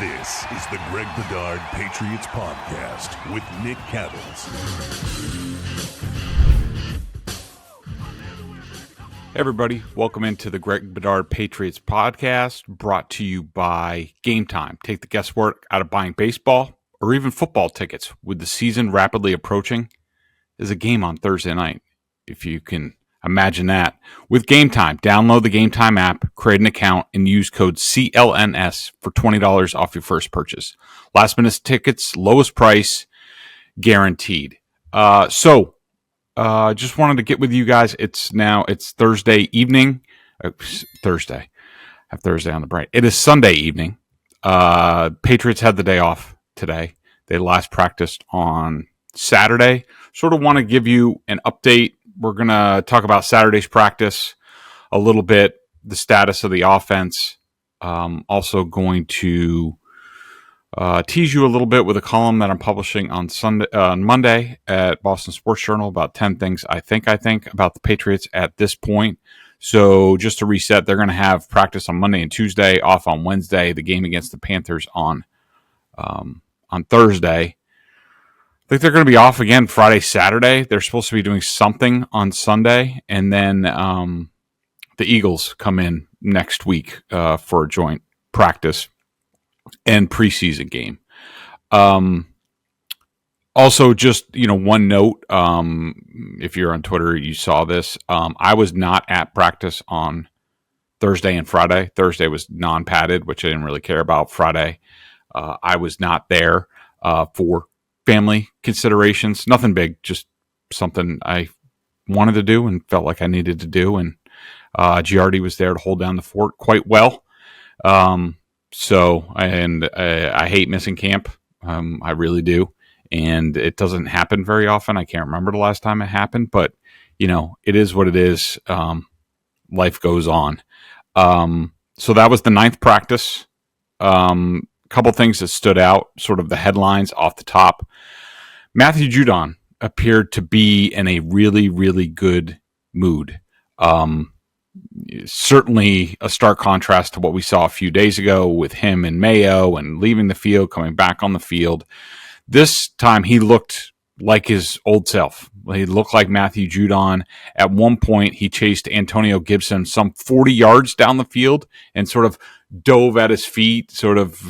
This is the Greg Bedard Patriots podcast with Nick Cattles. Hey everybody, welcome into the Greg Bedard Patriots podcast, brought to you by Game Time. Take the guesswork out of buying baseball or even football tickets. With the season rapidly approaching, there's a game on Thursday night, if you can imagine that. With Game Time, download the Game Time app, create an account, and use code CLNS for $20 off your first purchase. Last minute tickets, lowest price, guaranteed. Just wanted to get with you guys. It's Thursday evening. Thursday. I have Thursday on the brain. It is Sunday evening. Patriots had the day off today. They last practiced on Saturday. Sort of want to give you an update. We're going to talk about Saturday's practice a little bit, the status of the offense. Also going to tease you a little bit with a column that I'm publishing on Monday at Boston Sports Journal about 10 things I think about the Patriots at this point. So just to reset, they're going to have practice on Monday and Tuesday, off on Wednesday, the game against the Panthers on Thursday. I think they're going to be off again Friday, Saturday. They're supposed to be doing something on Sunday. And then the Eagles come in next week for a joint practice and preseason game. Also, just, one note, if you're on Twitter, you saw this. I was not at practice on Thursday and Friday. Thursday was non-padded, which I didn't really care about. Friday, I was not there for family considerations. Nothing big, just something I wanted to do and felt like I needed to do. And Giardi was there to hold down the fort quite well. I hate missing camp. I really do. And it doesn't happen very often. I can't remember the last time it happened, but it is what it is. Life goes on. So that was the 9th practice. Couple things that stood out, sort of the headlines off the top. Matthew Judon appeared to be in a really, really good mood. Certainly a stark contrast to what we saw a few days ago with him and Mayo and leaving the field, coming back on the field. This time he looked like his old self. He looked like Matthew Judon. At one point, he chased Antonio Gibson some 40 yards down the field and sort of dove at his feet, sort of,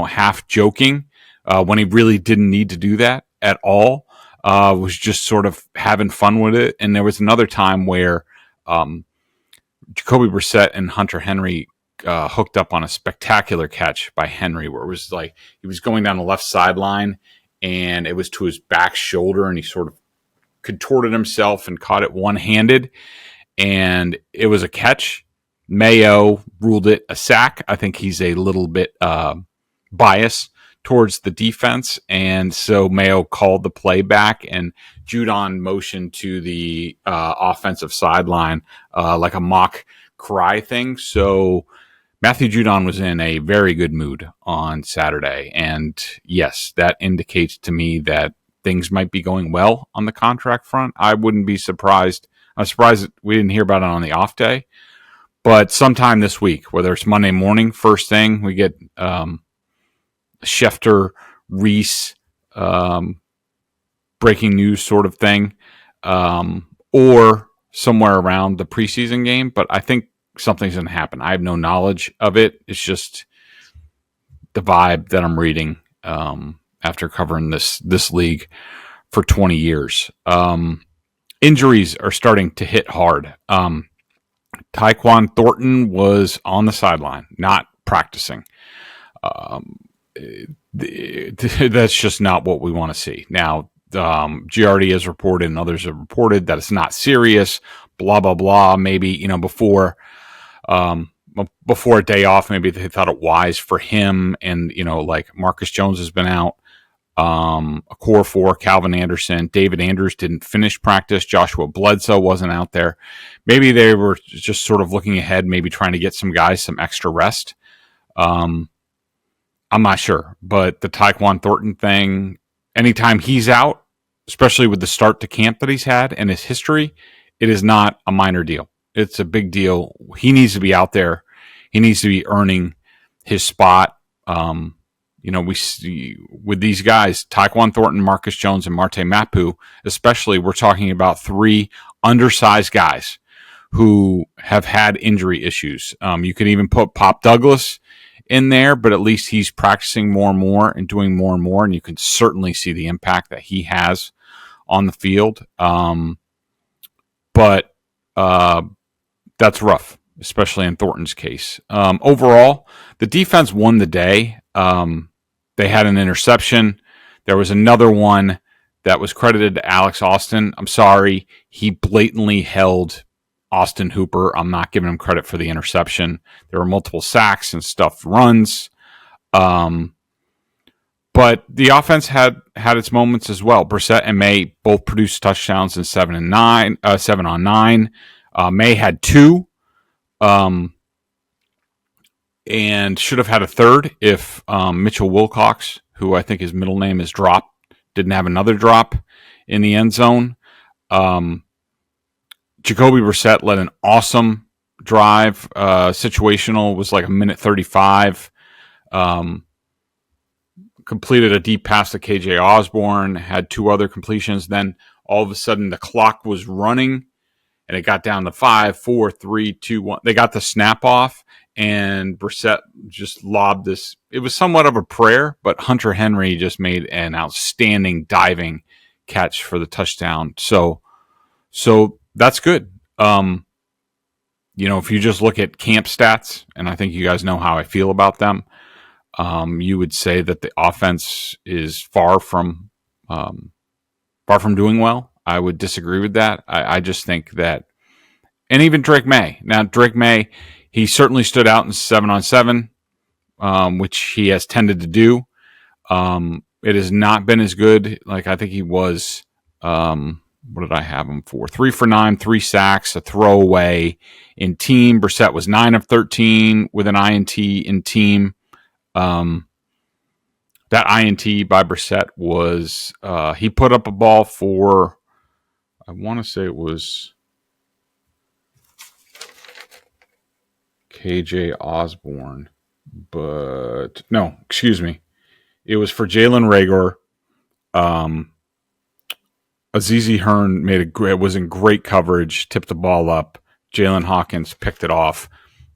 half joking when he really didn't need to do that at all. Was just sort of having fun with it. And there was another time where Jacoby Brissett and Hunter Henry hooked up on a spectacular catch by Henry, where it was like he was going down the left sideline and it was to his back shoulder and he sort of contorted himself and caught it one-handed, and it was a catch. Mayo ruled it a sack. I think he's a little bit biased towards the defense, and so Mayo called the play back, and Judon motioned to the offensive sideline like a mock cry thing. So Matthew Judon was in a very good mood on Saturday, and yes, that indicates to me that things might be going well on the contract front. I wouldn't be surprised. I'm surprised that we didn't hear about it on the off day, but sometime this week, whether it's Monday morning, first thing, we get Schefter, Reese, breaking news sort of thing, or somewhere around the preseason game. But I think something's going to happen. I have no knowledge of it. It's just the vibe that I'm reading after covering this league for 20 years. Injuries are starting to hit hard. Tyquan Thornton was on the sideline, not practicing. That's just not what we want to see. Now, Giardi has reported and others have reported that it's not serious, blah, blah, blah. Maybe, before a day off, maybe they thought it wise for him. And, like Marcus Jones has been out. A core 4, Calvin Anderson, David Andrews didn't finish practice. Joshua Bledsoe wasn't out there. Maybe they were just sort of looking ahead, maybe trying to get some guys some extra rest. I'm not sure, but the Tyquan Thornton thing, anytime he's out, especially with the start to camp that he's had and his history, it is not a minor deal. It's a big deal. He needs to be out there. He needs to be earning his spot. we see with these guys, Tyquan Thornton, Marcus Jones, and Marte Mapu, especially, we're talking about 3 undersized guys who have had injury issues. You can even put Pop Douglas in there, but at least he's practicing more and more and doing more and more, and you can certainly see the impact that he has on the field. But that's rough, especially in Thornton's case. Overall, the defense won the day. They had an interception. There was another one that was credited to Alex Austin. I'm sorry. He blatantly held Austin Hooper. I'm not giving him credit for the interception. There were multiple sacks and stuffed runs. But the offense had its moments as well. Brissett and Maye both produced touchdowns in 7 on 9. Maye had 2. And should have had a third if Mitchell Wilcox, who I think his middle name is Drop, didn't have another drop in the end zone. Jacoby Brissett led an awesome drive. Situational was like 1:35. Completed a deep pass to KJ Osborne, had 2 other completions. Then all of a sudden the clock was running and it got down to 5, 4, 3, 2, 1. They got the snap off. And Brissett just lobbed this. It was somewhat of a prayer, but Hunter Henry just made an outstanding diving catch for the touchdown. So that's good. If you just look at camp stats, and I think you guys know how I feel about them, you would say that the offense is far from doing well. I would disagree with that. I just think that, and even Drake Maye. Now, Drake Maye, he certainly stood out in 7 on 7, which he has tended to do. It has not been as good. Like, I think he was, what did I have him for? 3 for 9, 3 sacks, a throwaway in team. Brissett was 9 of 13 with an INT in team. That INT by Brissett was, he put up a ball for, I want to say it was KJ Osborne, but no, excuse me. It was for Jalen Reagor. Azizi Hearn was in great coverage, tipped the ball up. Jalen Hawkins picked it off.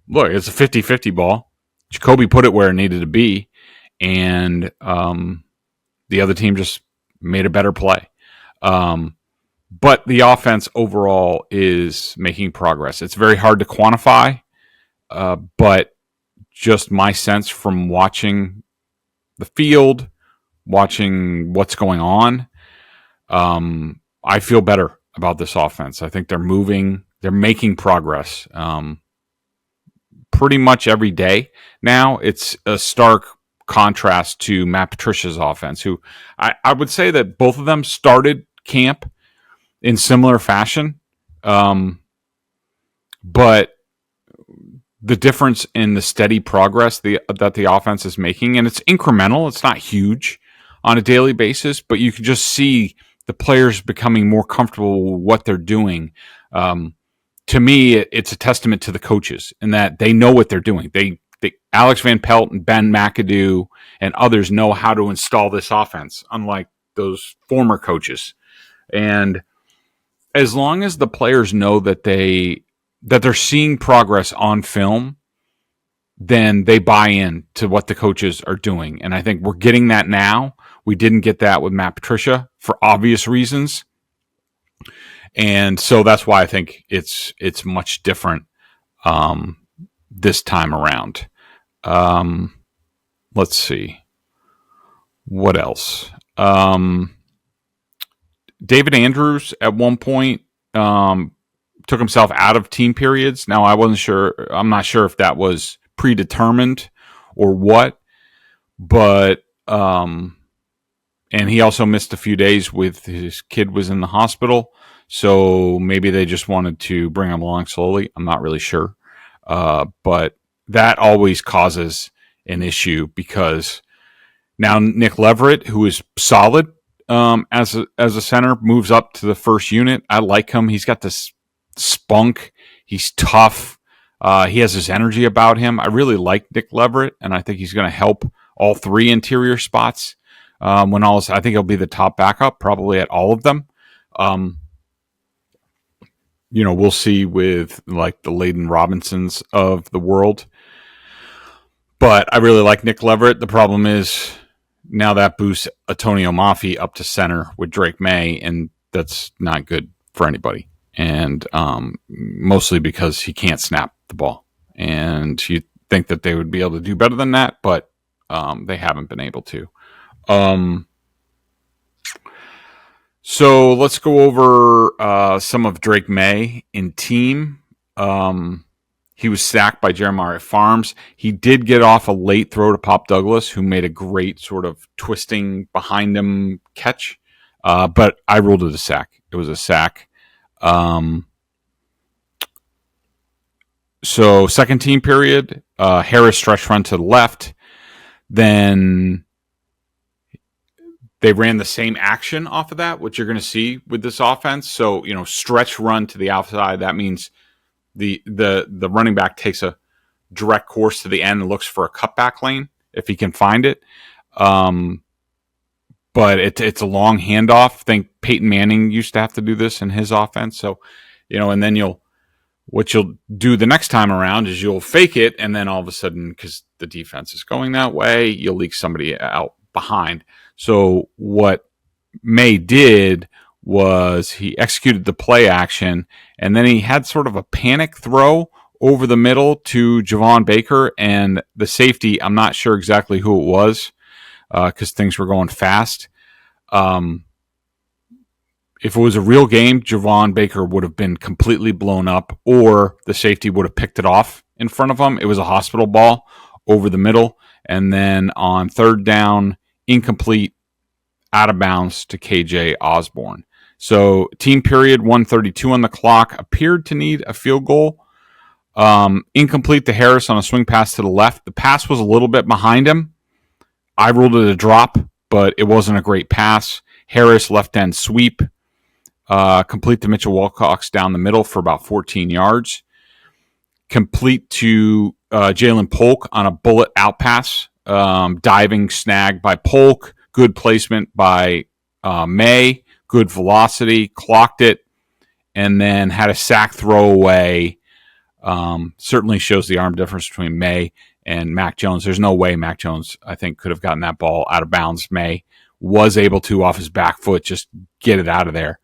Look, it's a 50-50 ball. Jacoby put it where it needed to be, and the other team just made a better play. But the offense overall is making progress. It's very hard to quantify. But just my sense from watching the field, watching what's going on, I feel better about this offense. I think they're moving, they're making progress pretty much every day now. It's a stark contrast to Matt Patricia's offense, who I would say that both of them started camp in similar fashion. But the difference in the steady progress that the offense is making, and it's incremental, it's not huge on a daily basis, but you can just see the players becoming more comfortable with what they're doing. To me, it's a testament to the coaches in that they know what they're doing. Alex Van Pelt and Ben McAdoo and others know how to install this offense, unlike those former coaches. And as long as the players know that they're seeing progress on film, then they buy in to what the coaches are doing. And I think we're getting that now. We didn't get that with Matt Patricia for obvious reasons. And so that's why I think it's much different this time around. Let's see. What else? David Andrews at one point took himself out of team periods. Now, I'm not sure if that was predetermined or what, but and he also missed a few days with his kid was in the hospital, so maybe they just wanted to bring him along slowly. I'm not really sure, but that always causes an issue because now Nick Leverett, who is solid as a center, moves up to the first unit. I like him. He's got this spunk. He's tough. He has his energy about him. I really like Nick Leverett, and I think he's going to help all three interior spots. I think he'll be the top backup probably at all of them. We'll see with like the Layden Robinsons of the world. But I really like Nick Leverett. The problem is now that boosts Antonio Mafi up to center with Drake Maye, and that's not good for anybody. And mostly because he can't snap the ball. And you think that they would be able to do better than that, but they haven't been able to. So let's go over some of Drake Maye in team. He was sacked by Jeremiah Farms. He did get off a late throw to Pop Douglas, who made a great sort of twisting behind him catch. But I ruled it a sack. It was a sack. So second team period, Harris stretch run to the left. Then they ran the same action off of that, which you're going to see with this offense. So, stretch run to the outside. That means the running back takes a direct course to the end and looks for a cutback lane if he can find it. But it's a long handoff. I think Peyton Manning used to have to do this in his offense. So, and then what you'll do the next time around is you'll fake it, and then all of a sudden, because the defense is going that way, you'll leak somebody out behind. So what Maye did was he executed the play action, and then he had sort of a panic throw over the middle to Javon Baker, and the safety, I'm not sure exactly who it was because things were going fast. If it was a real game, Javon Baker would have been completely blown up, or the safety would have picked it off in front of him. It was a hospital ball over the middle, and then on third down, incomplete, out of bounds to KJ Osborne. So team period, 1:32 on the clock, appeared to need a field goal. Incomplete to Harris on a swing pass to the left. The pass was a little bit behind him. I ruled it a drop, but it wasn't a great pass. Harris left end sweep. Complete to Mitchell Wilcox down the middle for about 14 yards. Complete to Jalen Polk on a bullet out pass. Diving snag by Polk. Good placement by Maye. Good velocity. Clocked it. And then had a sack throwaway. Certainly shows the arm difference between Maye and Mac Jones. There's no way Mac Jones, I think, could have gotten that ball out of bounds. Maye was able to, off his back foot, just get it out of there.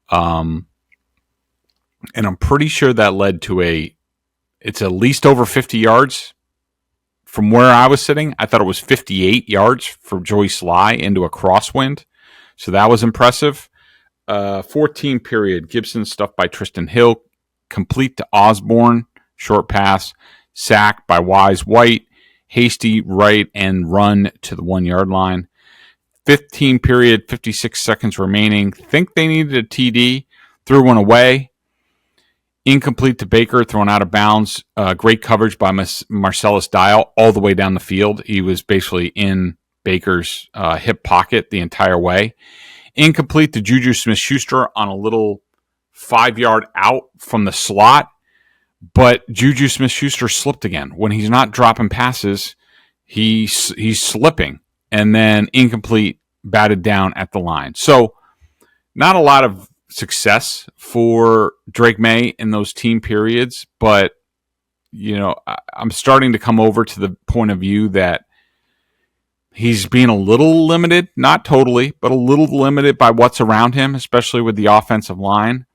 And I'm pretty sure that led to it's at least over 50 yards from where I was sitting. I thought it was 58 yards for Joey Sly into a crosswind. So that was impressive. 14 period, Gibson stuffed by Tristan Hill, complete to Osborne, short pass, sack by Wise White, hasty right and run to the 1 yard line. 15 period, 56 seconds remaining. Think they needed a TD. Threw one away. Incomplete to Baker, thrown out of bounds. Great coverage by Marcellus Dial all the way down the field. He was basically in Baker's hip pocket the entire way. Incomplete to JuJu Smith-Schuster on a little 5 yard out from the slot. But JuJu Smith-Schuster slipped again. When he's not dropping passes, he's slipping. And then incomplete, batted down at the line. So not a lot of success for Drake Maye in those team periods, but I'm starting to come over to the point of view that he's being a little limited, not totally, but a little limited by what's around him, especially with the offensive line.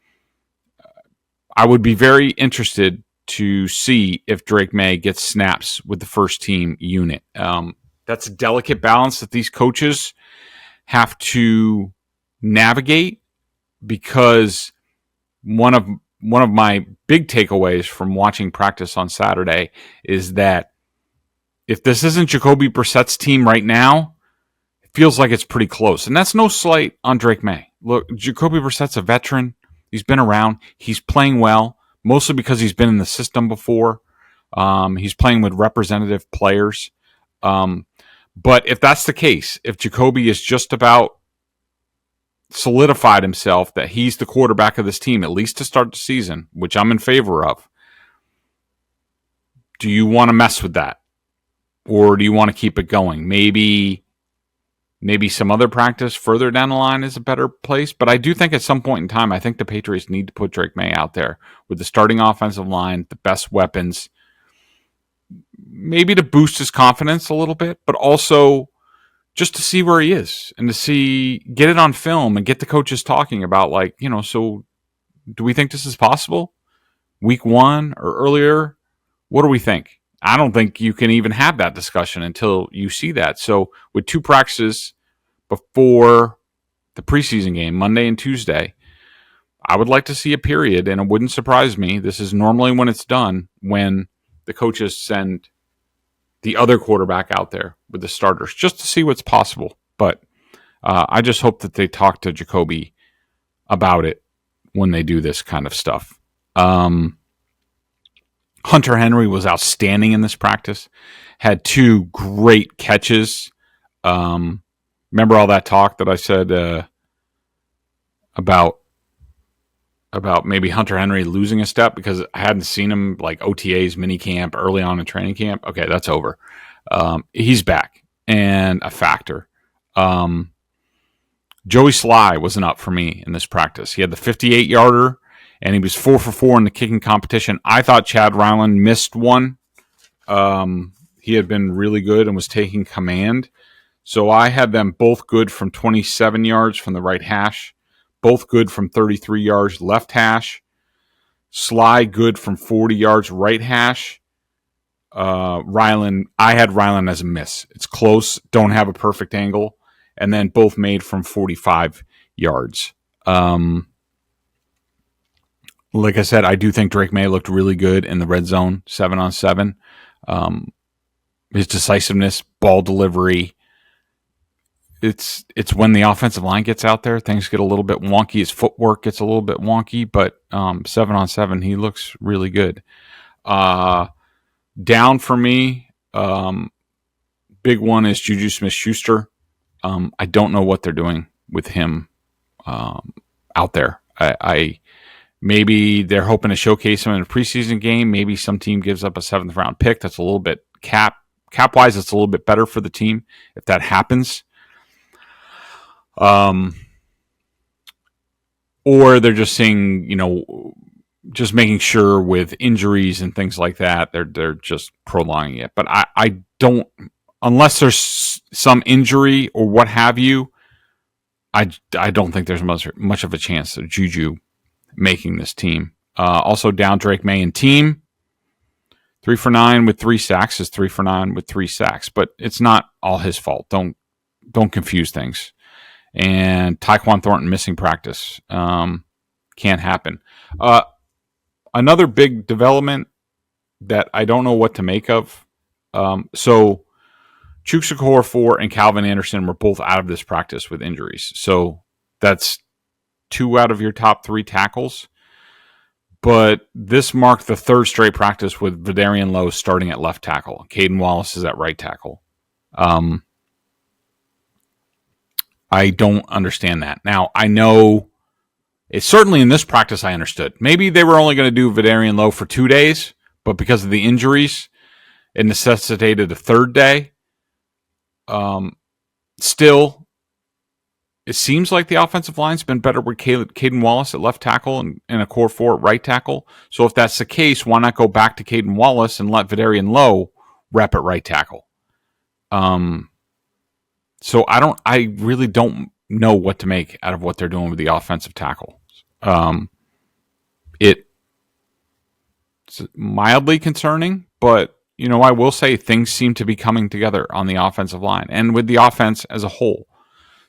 I would be very interested to see if Drake Maye gets snaps with the first team unit. That's a delicate balance that these coaches have to navigate, because one of my big takeaways from watching practice on Saturday is that if this isn't Jacoby Brissett's team right now, it feels like it's pretty close. And that's no slight on Drake Maye. Look, Jacoby Brissett's a veteran. He's been around. He's playing well, mostly because he's been in the system before. He's playing with representative players. But if that's the case, if Jacoby is just about solidified himself that he's the quarterback of this team, at least to start the season, which I'm in favor of, do you want to mess with that? Or do you want to keep it going? Maybe some other practice further down the line is a better place. But I do think at some point in time, I think the Patriots need to put Drake Maye out there with the starting offensive line, the best weapons, maybe to boost his confidence a little bit, but also just to see where he is and to get it on film and get the coaches talking about, like, so do we think this is possible? Week 1 or earlier? What do we think? I don't think you can even have that discussion until you see that. So with 2 practices before the preseason game, Monday and Tuesday, I would like to see a period, and it wouldn't surprise me. This is normally when it's done, when the coaches send the other quarterback out there with the starters just to see what's possible. But I just hope that they talk to Jacoby about it when they do this kind of stuff. Hunter Henry was outstanding in this practice, had 2 great catches. Remember all that talk that I said about maybe Hunter Henry losing a step because I hadn't seen him like OTAs, minicamp, early on in training camp? Okay, that's over. He's back and a factor. Joey Sly wasn't up for me in this practice. He had the 58-yarder, and he was 4 for 4 in the kicking competition. I thought Chad Ryland missed one. He had been really good and was taking command. So I had them both good from 27 yards from the right hash, both good from 33 yards left hash, Sly good from 40 yards right hash. Ryland, I had Ryland as a miss. It's close, don't have a perfect angle, and then both made from 45 yards. Like I said, I do think Drake Maye looked really good in the red zone, 7-on-7. His decisiveness, ball delivery. It's when the offensive line gets out there, things get a little bit wonky. His footwork gets a little bit wonky, but 7-on-7, he looks really good. Down for me, big one is JuJu Smith-Schuster. I don't know what they're doing with him out there. Maybe they're hoping to showcase him in a preseason game. Maybe some team gives up a 7th round pick. That's a little bit cap-wise, it's a little bit better for the team if that happens. Or they're just saying, just making sure with injuries and things like that, they're just prolonging it. But I don't, unless there's some injury or what have you, I don't think there's much of a chance of JuJu making this team. Also down Drake Maye and team. 3 for 9 with 3 sacks is 3 for 9 with 3 sacks, but it's not all his fault. Don't confuse things. And Tyquan Thornton missing practice. Can't happen. Another big development that I don't know what to make of. So Chukwuka 4 and Calvin Anderson were both out of this practice with injuries. So that's 2 out of your top 3 tackles. But this marked the 3rd straight practice with Vidarian Lowe starting at left tackle. Caden Wallace is at right tackle. I don't understand that. Now, I know it's certainly in this practice I understood. Maybe they were only going to do Vidarian Lowe for 2 days, but because of the injuries, it necessitated a 3rd day. Still, it seems like the offensive line's been better with Caden Wallace at left tackle and a core 4 at right tackle. So if that's the case, why not go back to Caden Wallace and let Vidarian Lowe rep at right tackle? So I really don't know what to make out of what they're doing with the offensive tackle. It's mildly concerning, but I will say things seem to be coming together on the offensive line and with the offense as a whole.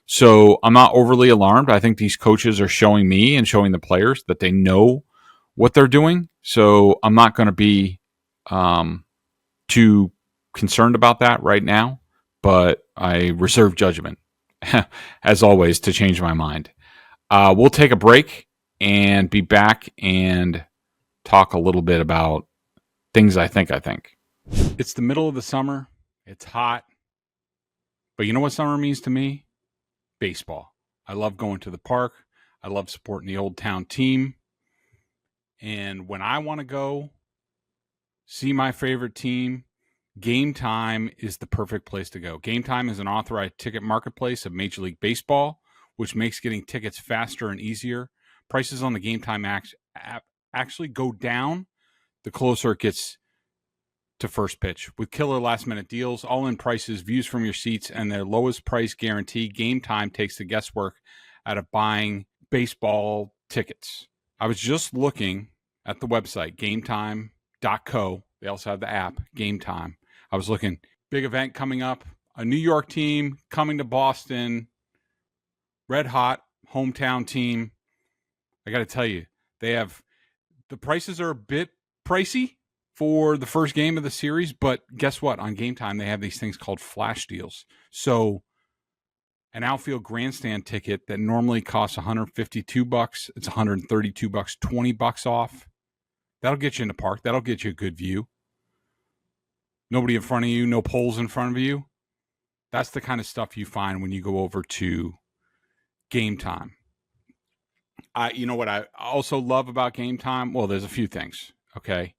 So I'm not overly alarmed. I think these coaches are showing me and showing the players that they know what they're doing. So I'm not going to be too concerned about that right now, but I reserve judgment, as always, to change my mind. We'll take a break and be back and talk a little bit about things I think. It's the middle of the summer. It's hot. But you know what summer means to me? Baseball. I love going to the park. I love supporting the Old Town team. And when I want to go see my favorite team, Game Time is the perfect place to go. Game Time is an authorized ticket marketplace of Major League Baseball, which makes getting tickets faster and easier. Prices on the Game Time app actually go down the closer it gets to first pitch. With killer last-minute deals, all-in prices, views from your seats, and their lowest price guarantee, Game Time takes the guesswork out of buying baseball tickets. I was just looking at the website, gametime.co. They also have the app, Game Time. I was looking, big event coming up, a New York team coming to Boston, red hot hometown team. I got to tell you, the prices are a bit pricey for the first game of the series, but guess what? On Game Time, they have these things called flash deals. So an outfield grandstand ticket that normally costs $152, it's $132, $20 off. That'll get you in the park. That'll get you a good view. Nobody in front of you, no poles in front of you. That's the kind of stuff you find when you go over to Game Time. You know what I also love about Game Time? Well, there's a few things, okay?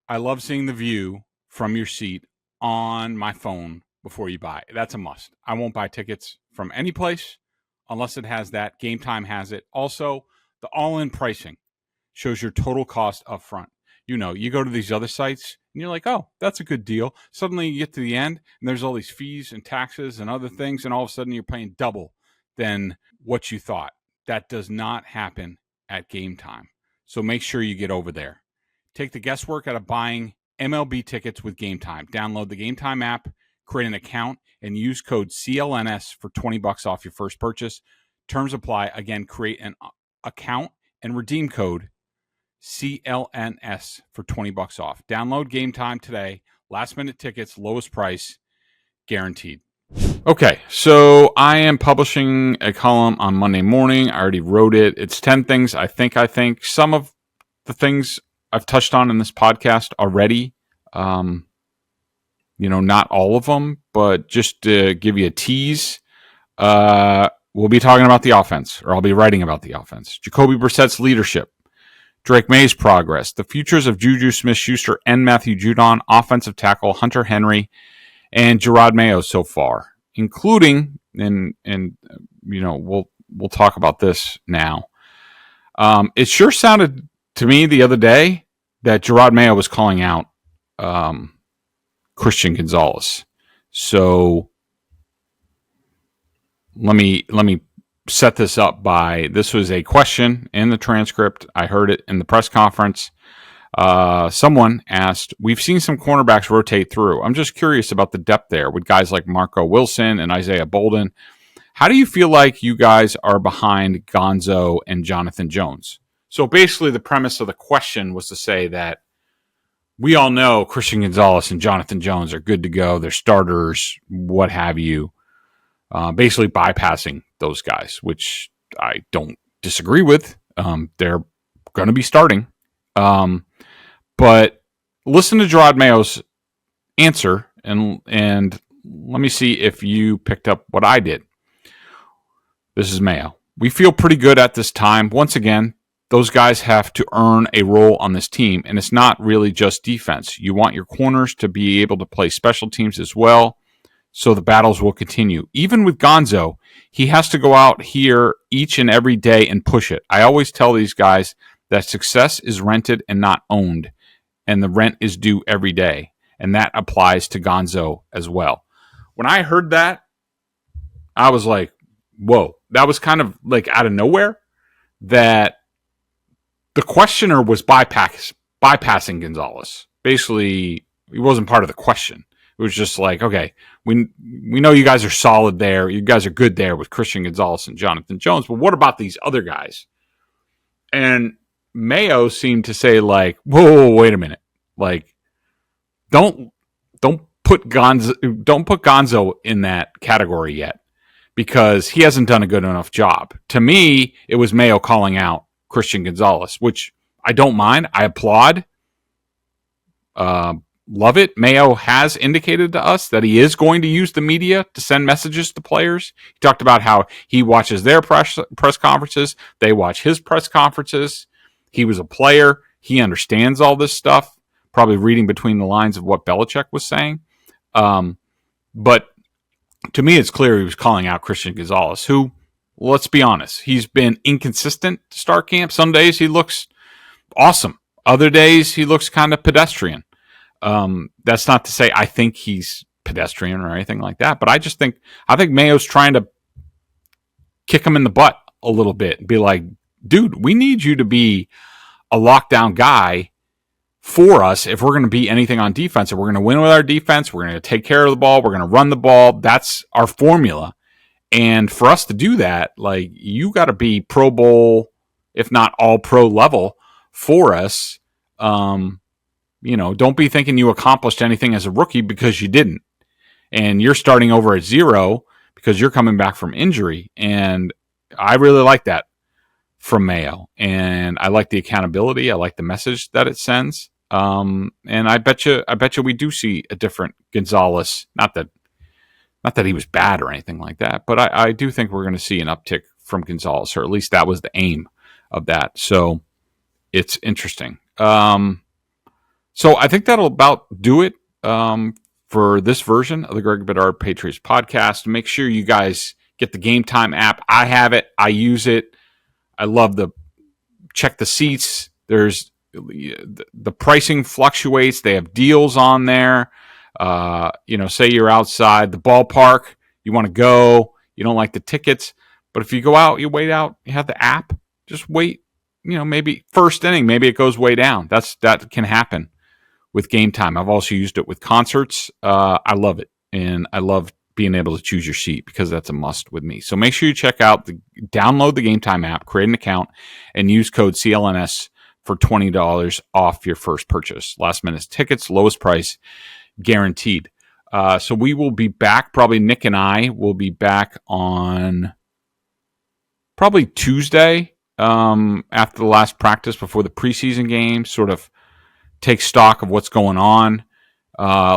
I love seeing the view from your seat on my phone before you buy. That's a must. I won't buy tickets from any place unless it has that. Game Time has it. Also, the all-in pricing shows your total cost up front. You know, you go to these other sites and you're like, oh, that's a good deal. Suddenly you get to the end and there's all these fees and taxes and other things, and all of a sudden you're paying double than what you thought. That does not happen at Game Time. So make sure you get over there. Take the guesswork out of buying MLB tickets with Game Time. Download the Game Time app, create an account, and use code CLNS for $20 off your first purchase. Terms apply. Again, create an account and redeem code CLNS for $20 off. Download Game Time today. Last minute tickets, lowest price, guaranteed. Okay, so I am publishing a column on Monday morning. I already wrote it. It's 10 things I think. Some of the things I've touched on in this podcast already. Not all of them, but just to give you a tease, we'll be talking about the offense, or I'll be writing about the offense. Jacoby Brissett's leadership, Drake Maye's progress, the futures of JuJu Smith-Schuster and Matthew Judon, offensive tackle Hunter Henry, and Gerard Mayo so far, including, and we'll talk about this now. It sure sounded to me the other day that Gerard Mayo was calling out Christian Gonzalez. So let me set this up by, this was a question in the transcript. I heard it in the press conference. Someone asked, we've seen some cornerbacks rotate through. I'm just curious about the depth there with guys like Marco Wilson and Isaiah Bolden. How do you feel like you guys are behind Gonzo and Jonathan Jones? So basically the premise of the question was to say that we all know Christian Gonzalez and Jonathan Jones are good to go. They're starters, what have you. Basically bypassing those guys, which I don't disagree with. They're going to be starting. But listen to Gerard Mayo's answer, and let me see if you picked up what I did. This is Mayo. We feel pretty good at this time. Once again, those guys have to earn a role on this team, and it's not really just defense. You want your corners to be able to play special teams as well, so the battles will continue. Even with Gonzo, he has to go out here each and every day and push it. I always tell these guys that success is rented and not owned, and the rent is due every day, and that applies to Gonzo as well. When I heard that, I was like, whoa. That was kind of like out of nowhere, that the questioner was bypassing Gonzalez. Basically, he wasn't part of the question. It was just like, okay, we know you guys are solid there. You guys are good there with Christian Gonzalez and Jonathan Jones, but what about these other guys? And Mayo seemed to say, like, whoa, wait a minute. Like, don't put Gonzo in that category yet, because he hasn't done a good enough job. To me, it was Mayo calling out Christian Gonzalez, which I don't mind. I applaud. Love it. Mayo has indicated to us that he is going to use the media to send messages to players. He talked about how he watches their press conferences. They watch his press conferences. He was a player. He understands all this stuff. probably reading between the lines of what Belichick was saying. But to me, it's clear he was calling out Christian Gonzalez, who, let's be honest, he's been inconsistent to start camp. Some days he looks awesome. Other days he looks kind of pedestrian. That's not to say I think he's pedestrian or anything like that, but I think Mayo's trying to kick him in the butt a little bit and be like, dude, we need you to be a lockdown guy for us if we're going to be anything on defense. If we're going to win with our defense, we're going to take care of the ball, we're going to run the ball. That's our formula. And for us to do that, like, you got to be Pro Bowl, if not all pro level for us. Don't be thinking you accomplished anything as a rookie because you didn't. And you're starting over at zero because you're coming back from injury. And I really like that from Mayo. And I like the accountability. I like the message that it sends. And I bet you we do see a different Gonzalez. Not that he was bad or anything like that, but I do think we're going to see an uptick from Gonzalez, or at least that was the aim of that. So it's interesting. So I think that'll about do it for this version of the Greg Bedard Patriots podcast. Make sure you guys get the Game Time app. I have it. I use it. I love check the seats. There's the pricing fluctuates. They have deals on there. Say you're outside the ballpark, you want to go, you don't like the tickets, but if you go out, you wait out, you have the app, just wait, maybe first inning, maybe it goes way down. That can happen with Game Time. I've also used it with concerts. I love it. And I love being able to choose your seat because that's a must with me. So make sure you download the Game Time app, create an account, and use code CLNS for $20 off your first purchase. Last minute tickets, lowest price, guaranteed. So we will be back. Probably Nick and I will be back on probably Tuesday after the last practice before the preseason game. Sort of take stock of what's going on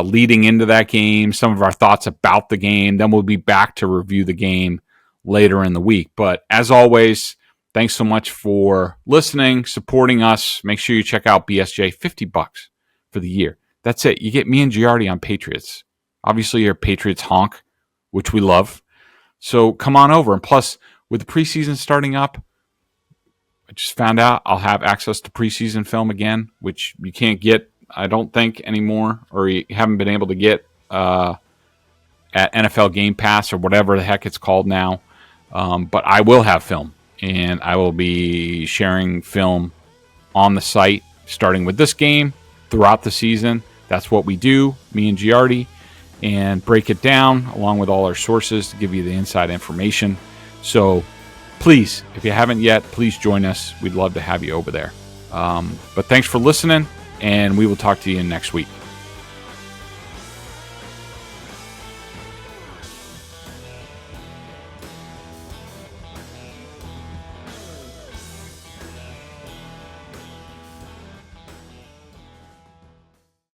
leading into that game, some of our thoughts about the game. Then we'll be back to review the game later in the week. But as always, thanks so much for listening, supporting us. Make sure you check out BSJ, $50 for the year. That's it. You get me and Giardi on Patriots. Obviously, you're a Patriots honk, which we love. So come on over. And plus, with the preseason starting up, I just found out I'll have access to preseason film again, which you can't get, I don't think, anymore, or you haven't been able to get at NFL Game Pass or whatever the heck it's called now. But I will have film, and I will be sharing film on the site, starting with this game throughout the season. That's what we do, me and Giardi, and break it down along with all our sources to give you the inside information. So please, if you haven't yet, please join us. We'd love to have you over there. But thanks for listening, and we will talk to you next week.